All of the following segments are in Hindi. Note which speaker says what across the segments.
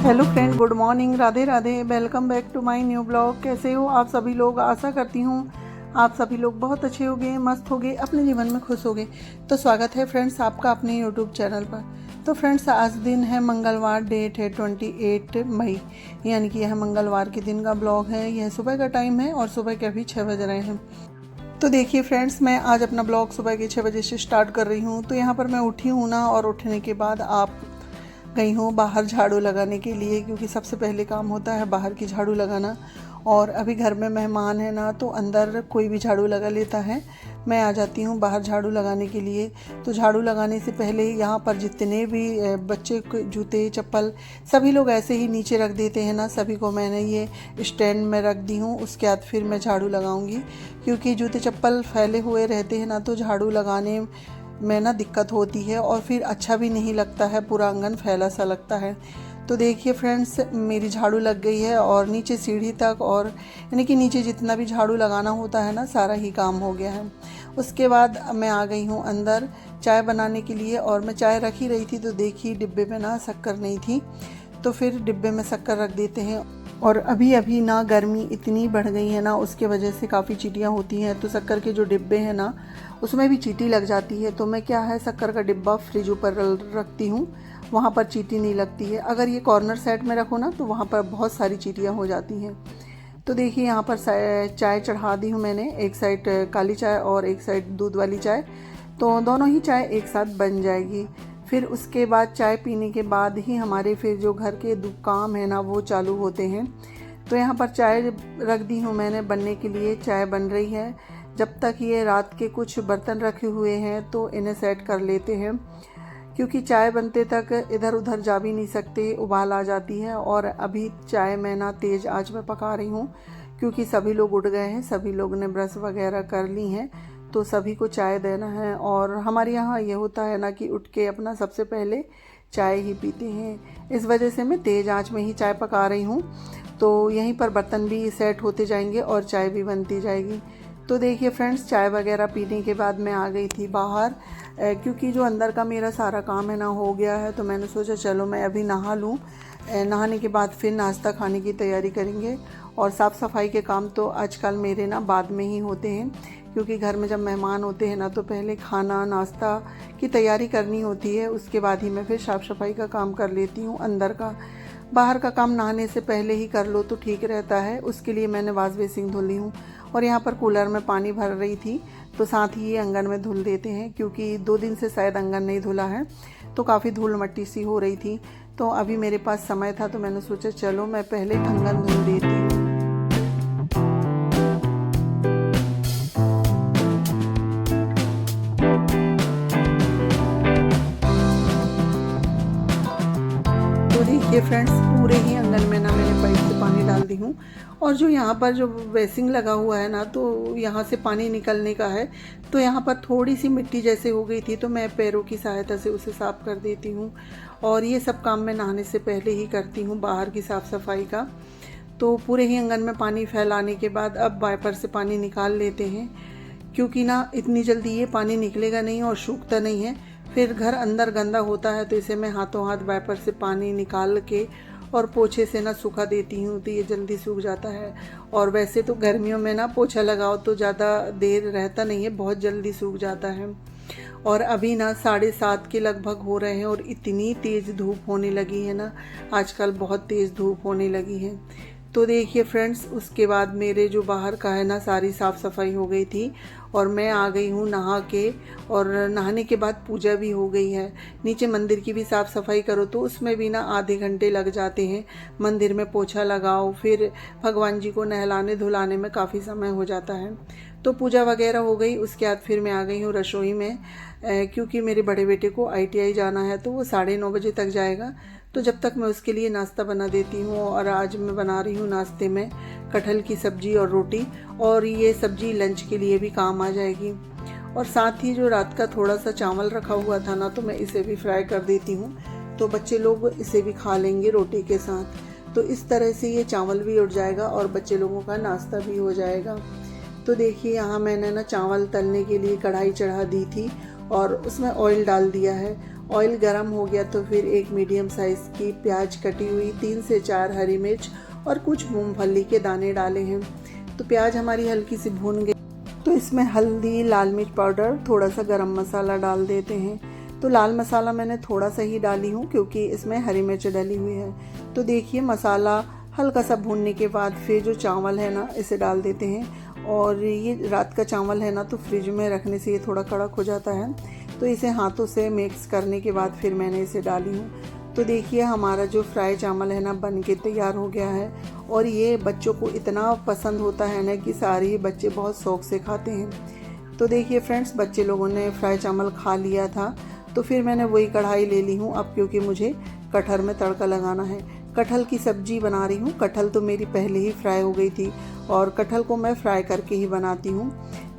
Speaker 1: Hello friend, good morning, Radhe Radhe. Welcome back to my new blog. कैसे हो आप सभी लोग? आशा करती हूँ आप सभी लोग बहुत अच्छे होंगे, मस्त होंगे, अपने जीवन में खुश होंगे। तो स्वागत है फ्रेंड्स आपका अपने यूट्यूब चैनल पर। तो फ्रेंड्स, आज दिन है मंगलवार, डेट है 28 मई, यानी कि यह मंगलवार के दिन का ब्लॉग है। यह सुबह का टाइम है और सुबह के अभी 6 बज रहे हैं। तो देखिए फ्रेंड्स, मैं आज अपना ब्लॉग सुबह के 6 बजे से स्टार्ट कर रही हूँ। तो यहाँ पर मैं उठी हूँ ना, और उठने के बाद आप गई हूँ बाहर झाड़ू लगाने के लिए, क्योंकि सबसे पहले काम होता है बाहर की झाड़ू लगाना। और अभी घर में मेहमान है ना, तो अंदर कोई भी झाड़ू लगा लेता है, मैं आ जाती हूँ बाहर झाड़ू लगाने के लिए। तो झाड़ू लगाने से पहले यहाँ पर जितने भी बच्चे के जूते चप्पल सभी लोग ऐसे ही नीचे रख देते हैं ना, सभी को मैंने ये स्टैंड में रख दी हूँ। उसके बाद फिर मैं झाड़ू लगाऊंगी, क्योंकि जूते चप्पल फैले हुए रहते हैं ना, तो झाड़ू लगाने में ना दिक्कत होती है और फिर अच्छा भी नहीं लगता है, पूरा आंगन फैला सा लगता है। तो देखिए फ्रेंड्स, मेरी झाड़ू लग गई है और नीचे सीढ़ी तक, और यानी कि नीचे जितना भी झाड़ू लगाना होता है ना, सारा ही काम हो गया है। उसके बाद मैं आ गई हूँ अंदर चाय बनाने के लिए, और मैं चाय रख ही रही थी तो देखी डिब्बे में ना शक्कर नहीं थी, तो फिर डिब्बे में शक्कर रख देते हैं। और अभी अभी ना गर्मी इतनी बढ़ गई है ना, उसके वजह से काफ़ी चींटियाँ होती हैं, तो शक्कर के जो डिब्बे हैं ना उसमें भी चींटी लग जाती है। तो मैं क्या है, शक्कर का डिब्बा फ्रिज ऊपर रखती हूँ, वहाँ पर चींटी नहीं लगती है। अगर ये कॉर्नर साइड में रखो ना, तो वहाँ पर बहुत सारी चींटियाँ हो जाती हैं। तो देखिए यहाँ पर चाय चढ़ा दी हूँ मैंने, एक साइड काली चाय और एक साइड दूध वाली चाय, तो दोनों ही चाय एक साथ बन जाएगी। फिर उसके बाद चाय पीने के बाद ही हमारे फिर जो घर के काम है ना वो चालू होते हैं। तो यहाँ पर चाय रख दी हूँ मैंने बनने के लिए, चाय बन रही है। जब तक ये रात के कुछ बर्तन रखे हुए हैं तो इन्हें सेट कर लेते हैं, क्योंकि चाय बनते तक इधर उधर जा भी नहीं सकते, उबाल आ जाती है। और अभी चाय मैं ना तेज़ आंच में पका रही हूँ, क्योंकि सभी लोग उठ गए हैं, सभी लोग ने ब्रश वगैरह कर ली हैं, तो सभी को चाय देना है। और हमारे यहाँ ये होता है ना कि उठ के अपना सबसे पहले चाय ही पीते हैं, इस वजह से मैं तेज़ आंच में ही चाय पका रही हूँ। तो यहीं पर बर्तन भी सेट होते जाएंगे और चाय भी बनती जाएगी। तो देखिए फ्रेंड्स, चाय वगैरह पीने के बाद मैं आ गई थी बाहर, क्योंकि जो अंदर का मेरा सारा काम है ना हो गया है, तो मैंने सोचा चलो मैं अभी नहा लूँ। नहाने के बाद फिर नाश्ता खाने की तैयारी करेंगे। और साफ़ सफाई के काम तो आजकल मेरे ना बाद में ही होते हैं, क्योंकि घर में जब मेहमान होते हैं ना, तो पहले खाना नाश्ता की तैयारी करनी होती है, उसके बाद ही मैं फिर साफ़ सफाई का काम कर लेती हूँ। अंदर का बाहर का काम नहाने से पहले ही कर लो तो ठीक रहता है। उसके लिए मैंने वाश बेसिन धुल ली हूँ, और यहाँ पर कूलर में पानी भर रही थी, तो साथ ही ये आंगन में धुल देते हैं, क्योंकि 2 दिन से शायद आंगन नहीं धुला है, तो काफ़ी धूल मट्टी सी हो रही थी। तो अभी मेरे पास समय था, तो मैंने सोचा चलो मैं पहले आंगन धुल देती हूँ। तो देखिए फ्रेंड्स, पूरे ही आंगन में ना मैंने पाइप से पानी डाल दी हूँ। और जो यहाँ पर जो बेसिंग लगा हुआ है ना, तो यहाँ से पानी निकलने का है, तो यहाँ पर थोड़ी सी मिट्टी जैसे हो गई थी, तो मैं पैरों की सहायता से उसे साफ़ कर देती हूँ। और ये सब काम मैं नहाने से पहले ही करती हूँ, बाहर की साफ़ सफाई का। तो पूरे ही आंगन में पानी फैलाने के बाद अब वाइपर से पानी निकाल लेते हैं, क्योंकि ना इतनी जल्दी ये पानी निकलेगा नहीं और सूखता नहीं है, फिर घर अंदर गंदा होता है। तो इसे मैं हाथों हाथ वाइपर से पानी निकाल के और पोछे से ना सूखा देती हूँ, तो ये जल्दी सूख जाता है। और वैसे तो गर्मियों में ना पोछा लगाओ तो ज़्यादा देर रहता नहीं है, बहुत जल्दी सूख जाता है। और अभी ना 7:30 के लगभग हो रहे हैं, और इतनी तेज़ धूप होने लगी है ना, आजकल बहुत तेज़ धूप होने लगी है। तो देखिए फ्रेंड्स, उसके बाद मेरे जो बाहर का है ना, सारी साफ़ सफाई हो गई थी, और मैं आ गई हूँ नहा के। और नहाने के बाद पूजा भी हो गई है। नीचे मंदिर की भी साफ़ सफाई करो तो उसमें भी ना आधे घंटे लग जाते हैं। मंदिर में पोछा लगाओ, फिर भगवान जी को नहलाने धुलाने में काफ़ी समय हो जाता है। तो पूजा वगैरह हो गई। उसके बाद फिर मैं आ गई हूँ रसोई में, क्योंकि मेरे बड़े बेटे को ITI जाना है, तो वो 9:30 बजे तक जाएगा। तो जब तक मैं उसके लिए नाश्ता बना देती हूँ। और आज मैं बना रही हूँ नाश्ते में कटहल की सब्ज़ी और रोटी, और ये सब्ज़ी लंच के लिए भी काम आ जाएगी। और साथ ही जो रात का थोड़ा सा चावल रखा हुआ था ना, तो मैं इसे भी फ्राई कर देती हूँ, तो बच्चे लोग इसे भी खा लेंगे रोटी के साथ। तो इस तरह से ये चावल भी उठ जाएगा और बच्चे लोगों का नाश्ता भी हो जाएगा। तो देखिए यहाँ मैंने ना चावल तलने के लिए कढ़ाई चढ़ा दी थी, और उसमें ऑयल डाल दिया है। ऑयल गरम हो गया तो फिर एक मीडियम साइज़ की प्याज कटी हुई, 3 से 4 हरी मिर्च और कुछ मूंगफली के दाने डाले हैं। तो प्याज हमारी हल्की सी भून गई तो इसमें हल्दी, लाल मिर्च पाउडर, थोड़ा सा गरम मसाला डाल देते हैं। तो लाल मसाला मैंने थोड़ा सा ही डाली हूँ क्योंकि इसमें हरी मिर्च डली हुई है। तो देखिए मसाला हल्का सा भूनने के बाद फिर जो चावल है ना इसे डाल देते हैं। और ये रात का चावल है ना तो फ्रिज में रखने से ये थोड़ा कड़क हो जाता है। तो इसे हाथों से मिक्स करने के बाद फिर मैंने इसे डाली हूँ। तो देखिए हमारा जो फ्राई चावल है ना बन के तैयार हो गया है। और ये बच्चों को इतना पसंद होता है ना कि सारे ही बच्चे बहुत शौक से खाते हैं। तो देखिए फ्रेंड्स, बच्चे लोगों ने फ्राई चावल खा लिया था तो फिर मैंने वही कढ़ाई ले ली हूँ अब, क्योंकि मुझे कटहल में तड़का लगाना है। कटहल की सब्जी बना रही हूँ। कटहल तो मेरी पहले ही फ्राई हो गई थी और कटहल को मैं फ्राई करके ही बनाती हूँ।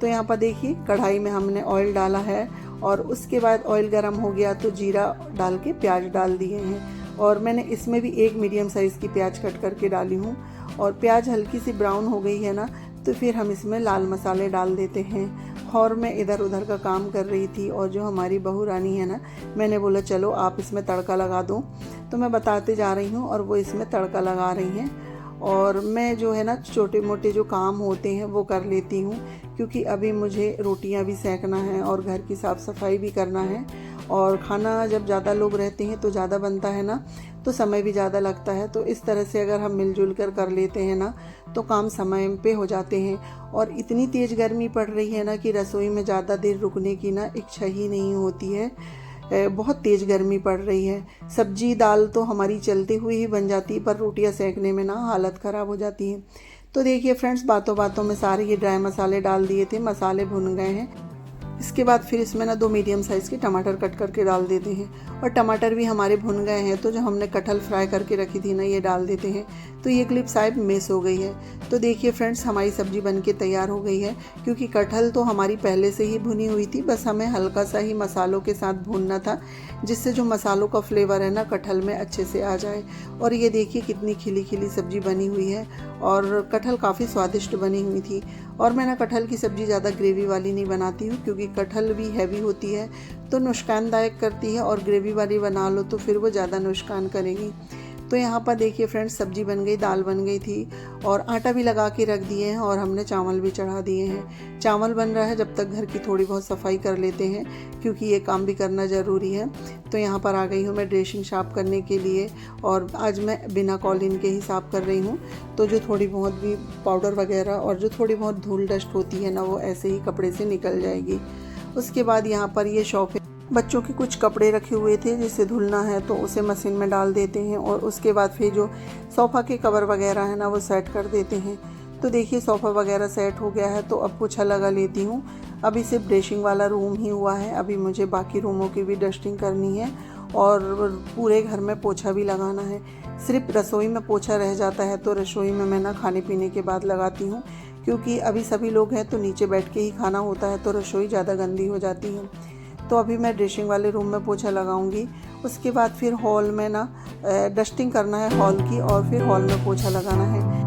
Speaker 1: तो यहाँ पर देखिए कढ़ाई में हमने ऑयल डाला है और उसके बाद ऑयल गर्म हो गया तो जीरा डाल के प्याज डाल दिए हैं। और मैंने इसमें भी एक मीडियम साइज़ की प्याज कट करके डाली हूँ। और प्याज हल्की सी ब्राउन हो गई है ना तो फिर हम इसमें लाल मसाले डाल देते हैं। और मैं इधर उधर का काम कर रही थी और जो हमारी बहू रानी है ना, मैंने बोला चलो आप इसमें तड़का लगा दो। तो मैं बताते जा रही हूँ और वो इसमें तड़का लगा रही हैं। और मैं जो है ना छोटे मोटे जो काम होते हैं वो कर लेती हूँ, क्योंकि अभी मुझे रोटियाँ भी सेकना है और घर की साफ़ सफाई भी करना है। और खाना जब ज़्यादा लोग रहते हैं तो ज़्यादा बनता है ना, तो समय भी ज़्यादा लगता है। तो इस तरह से अगर हम मिलजुल कर लेते हैं ना तो काम समय पे हो जाते हैं। और इतनी तेज़ गर्मी पड़ रही है ना कि रसोई में ज़्यादा देर रुकने की ना इच्छा ही नहीं होती है। बहुत तेज़ गर्मी पड़ रही है। सब्जी दाल तो हमारी चलते हुए ही बन जाती है, पर रोटियां सेकने में ना हालत ख़राब हो जाती है। तो देखिए फ्रेंड्स, बातों बातों में सारे ये ड्राई मसाले डाल दिए थे, मसाले भुन गए हैं। इसके बाद फिर इसमें ना 2 मीडियम साइज़ के टमाटर कट करके डाल देते हैं। और टमाटर भी हमारे भुन गए हैं तो जो हमने कटहल फ्राई करके रखी थी ना ये डाल देते हैं। तो ये क्लिप शायद मिस हो गई है। तो देखिए फ्रेंड्स, हमारी सब्ज़ी बनके तैयार हो गई है, क्योंकि कटहल तो हमारी पहले से ही भुनी हुई थी, बस हमें हल्का सा ही मसालों के साथ भूनना था, जिससे जो मसालों का फ्लेवर है ना कटहल में अच्छे से आ जाए। और ये देखिए कितनी खिली खिली सब्ज़ी बनी हुई है और कटहल काफ़ी स्वादिष्ट बनी हुई थी। और मैं ना कटहल की सब्ज़ी ज़्यादा ग्रेवी वाली नहीं बनाती हूँ, क्योंकि कटहल भी हैवी होती है तो नुकसानदायक करती है, और ग्रेवी वाली बना लो तो फिर वो ज़्यादा नुकसान करेगी। तो यहाँ पर देखिए फ्रेंड्स, सब्जी बन गई, दाल बन गई थी और आटा भी लगा के रख दिए हैं और हमने चावल भी चढ़ा दिए हैं। चावल बन रहा है जब तक घर की थोड़ी बहुत सफाई कर लेते हैं, क्योंकि ये काम भी करना ज़रूरी है। तो यहाँ पर आ गई हूँ मैं ड्रेसिंग साफ़ करने के लिए, और आज मैं बिना कॉलिन के ही साफ़ कर रही हूँ। तो जो थोड़ी बहुत भी पाउडर वगैरह और जो थोड़ी बहुत धूल डस्ट होती है ना वो ऐसे ही कपड़े से निकल जाएगी। उसके बाद यहाँ पर ये शॉप है, बच्चों के कुछ कपड़े रखे हुए थे जिसे धुलना है तो उसे मशीन में डाल देते हैं। और उसके बाद फिर जो सोफ़ा के कवर वगैरह है ना वो सेट कर देते हैं। तो देखिए सोफ़ा वगैरह सेट हो गया है तो अब पोछा लगा लेती हूँ। अभी सिर्फ ड्रेसिंग वाला रूम ही हुआ है, अभी मुझे बाकी रूमों की भी डस्टिंग करनी है और पूरे घर में पोछा भी लगाना है। सिर्फ रसोई में पोछा रह जाता है तो रसोई में मैं ना खाने पीने के बाद लगाती हूँ, क्योंकि अभी सभी लोग हैं तो नीचे बैठ के ही खाना होता है तो रसोई ज़्यादा गंदी हो जाती है। तो अभी मैं ड्रेसिंग वाले रूम में पोछा लगाऊंगी। उसके बाद फिर हॉल में ना डस्टिंग करना है हॉल की, और फिर हॉल में पोछा लगाना है।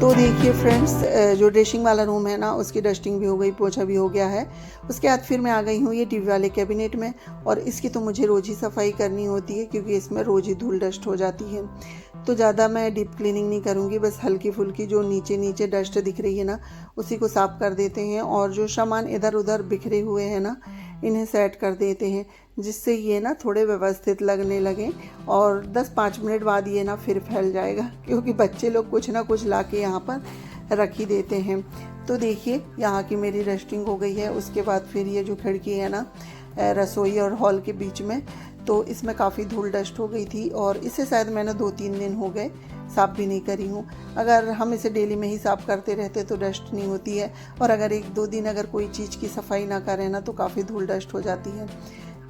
Speaker 1: तो देखिए फ्रेंड्स, जो ड्रेसिंग वाला रूम है ना उसकी डस्टिंग भी हो गई, पोछा भी हो गया है। उसके बाद फिर मैं आ गई हूँ ये टीवी वाले कैबिनेट में, और इसकी तो मुझे रोज़ ही सफाई करनी होती है, क्योंकि इसमें रोज़ ही धूल डस्ट हो जाती है। तो ज़्यादा मैं डीप क्लीनिंग नहीं करूँगी, बस हल्की फुल्की जो नीचे नीचे डस्ट दिख रही है ना उसी को साफ़ कर देते हैं। और जो सामान इधर उधर बिखरे हुए हैं ना इन्हें सेट कर देते हैं, जिससे ये ना थोड़े व्यवस्थित लगने लगें। और 10-5 मिनट बाद ये ना फिर फैल जाएगा, क्योंकि बच्चे लोग कुछ ना कुछ ला के यहाँ पर रख ही देते हैं। तो देखिए यहाँ की मेरी डस्टिंग हो गई है। उसके बाद फिर ये जो खिड़की है ना रसोई और हॉल के बीच में, तो इसमें काफ़ी धूल डस्ट हो गई थी और इसे शायद मैंने 2-3 दिन हो गए साफ़ भी नहीं करी हूँ। अगर हम इसे डेली में ही साफ़ करते रहते तो डस्ट नहीं होती है, और अगर 1-2 दिन अगर कोई चीज़ की सफाई ना करें ना तो काफ़ी धूल डस्ट हो जाती है।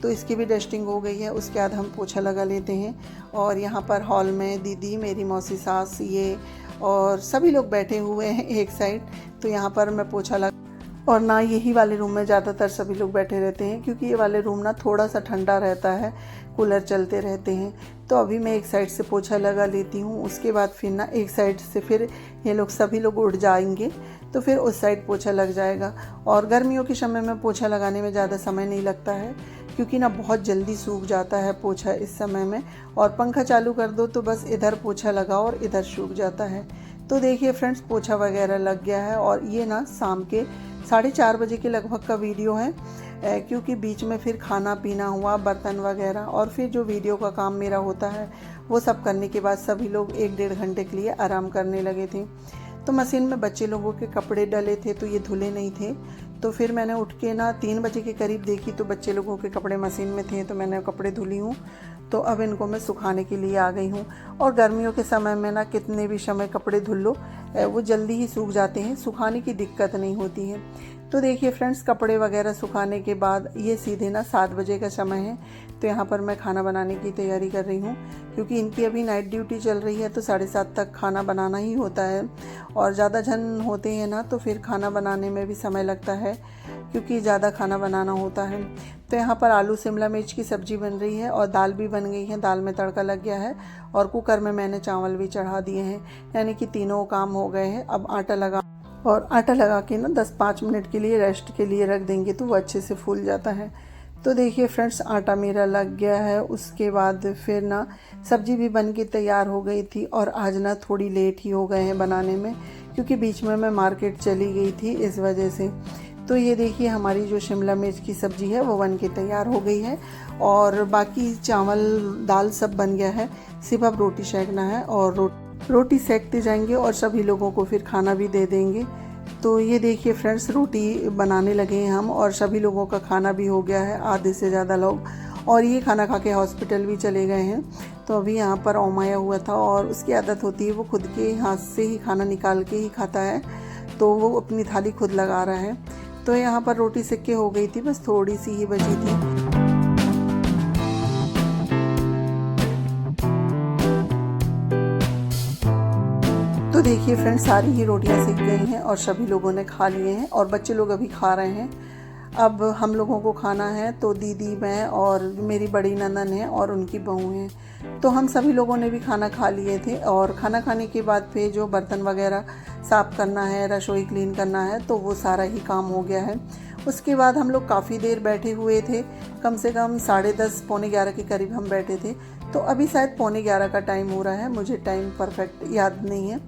Speaker 1: तो इसकी भी डस्टिंग हो गई है। उसके बाद हम पोछा लगा लेते हैं। और यहाँ पर हॉल में दीदी, मेरी मौसी सास, ये और सभी लोग बैठे हुए हैं एक साइड, तो यहाँ पर मैं पोछा लगा। और ना यही वाले रूम में ज़्यादातर सभी लोग बैठे रहते हैं, क्योंकि ये वाले रूम ना थोड़ा सा ठंडा रहता है, कूलर चलते रहते हैं। तो अभी मैं एक साइड से पोछा लगा लेती हूँ, उसके बाद फिर ना एक साइड से फिर ये लोग सभी लोग उठ जाएंगे तो फिर उस साइड पोछा लग जाएगा। और गर्मियों के समय में पोछा लगाने में ज़्यादा समय नहीं लगता है, क्योंकि ना बहुत जल्दी सूख जाता है पोछा इस समय में। और पंखा चालू कर दो तो बस इधर पोछा लगाओ और इधर सूख जाता है। तो देखिए फ्रेंड्स, पोछा वगैरह लग गया है। और ये ना शाम के 4:30 बजे के लगभग का वीडियो है, क्योंकि बीच में फिर खाना पीना हुआ, बर्तन वगैरह, और फिर जो वीडियो का काम मेरा होता है वो सब करने के बाद सभी लोग 1-1.5 घंटे के लिए आराम करने लगे थे। तो मशीन में बच्चे लोगों के कपड़े डले थे तो ये धुले नहीं थे। तो फिर मैंने उठ के ना 3 बजे के करीब देखी तो बच्चे लोगों के कपड़े मशीन में थे, तो मैंने कपड़े धुली हूँ। तो अब इनको मैं सुखाने के लिए आ गई हूँ। और गर्मियों के समय में ना कितने भी समय कपड़े धुल लो वो जल्दी ही सूख जाते हैं, सुखाने की दिक्कत नहीं होती है। तो देखिए फ्रेंड्स, कपड़े वगैरह सुखाने के बाद ये सीधे ना 7 बजे का समय है। तो यहाँ पर मैं खाना बनाने की तैयारी कर रही हूँ, क्योंकि इनकी अभी नाइट ड्यूटी चल रही है तो 7:30 तक खाना बनाना ही होता है। और ज़्यादा जन होते हैं ना तो फिर खाना बनाने में भी समय लगता है, क्योंकि ज़्यादा खाना बनाना होता है। तो यहाँ पर आलू शिमला मिर्च की सब्ज़ी बन रही है और दाल भी बन गई है, दाल में तड़का लग गया है और कुकर में मैंने चावल भी चढ़ा दिए हैं, यानी कि तीनों काम हो गए हैं। अब आटा लगा के ना 10-5 मिनट के लिए रेस्ट के लिए रख देंगे तो वो अच्छे से फूल जाता है। तो देखिए फ्रेंड्स, आटा मेरा लग गया है। उसके बाद फिर ना सब्ज़ी भी बन के तैयार हो गई थी। और आज ना थोड़ी लेट ही हो गए हैं बनाने में, क्योंकि बीच में मैं मार्केट चली गई थी इस वजह से। तो ये देखिए, हमारी जो शिमला मिर्च की सब्ज़ी है वो बन के तैयार हो गई है और बाकी चावल दाल सब बन गया है। सिर्फ अब रोटी सेकना है और रोटी सेकते जाएंगे और सभी लोगों को फिर खाना भी दे देंगे। तो ये देखिए फ्रेंड्स, रोटी बनाने लगे हैं हम और सभी लोगों का खाना भी हो गया है, आधे से ज़्यादा लोग। और ये खाना खा के हॉस्पिटल भी चले गए हैं। तो अभी यहाँ पर ओमाया हुआ था और उसकी आदत होती है, वो खुद के हाथ से ही खाना निकाल के ही खाता है, तो वो अपनी थाली खुद लगा रहा है। तो यहाँ पर रोटी सेक के हो गई थी, बस थोड़ी सी ही बची थी। तो देखिए फ्रेंड्स, सारी ही रोटियां सेक गई हैं और सभी लोगों ने खा लिए हैं और बच्चे लोग अभी खा रहे हैं। अब हम लोगों को खाना है, तो दीदी, मैं और मेरी बड़ी ननद है और उनकी बहू हैं। तो हम सभी लोगों ने भी खाना खा लिए थे। और खाना खाने के बाद फिर जो बर्तन वगैरह साफ़ करना है, रसोई क्लीन करना है, तो वो सारा ही काम हो गया है। उसके बाद हम लोग काफ़ी देर बैठे हुए थे, कम से कम 10:30 पौने 11 के करीब हम बैठे थे। तो अभी शायद पौने 11 का टाइम हो रहा है, मुझे टाइम परफेक्ट याद नहीं है।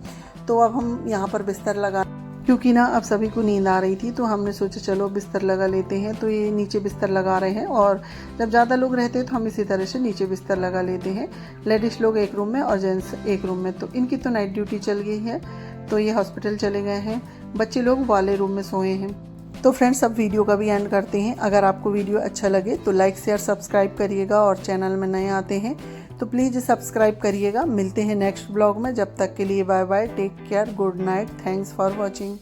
Speaker 1: तो अब हम यहाँ पर बिस्तर लगा, क्योंकि ना अब सभी को नींद आ रही थी तो हमने सोचा चलो बिस्तर लगा लेते हैं। तो ये नीचे बिस्तर लगा रहे हैं और जब ज़्यादा लोग रहते हैं तो हम इसी तरह से नीचे बिस्तर लगा लेते हैं। लेडीज़ लोग एक रूम में और जेंट्स एक रूम में। तो इनकी तो नाइट ड्यूटी चल गई है, तो ये हॉस्पिटल चले गए हैं। बच्चे लोग वाले रूम में सोए हैं। तो फ्रेंड्स, अब वीडियो का भी एंड करते हैं। अगर आपको वीडियो अच्छा लगे तो लाइक शेयर सब्सक्राइब करिएगा और चैनल में नए आते हैं तो प्लीज़ सब्सक्राइब करिएगा। मिलते हैं नेक्स्ट ब्लॉग में, जब तक के लिए bye bye, take care, good night, thanks for watching.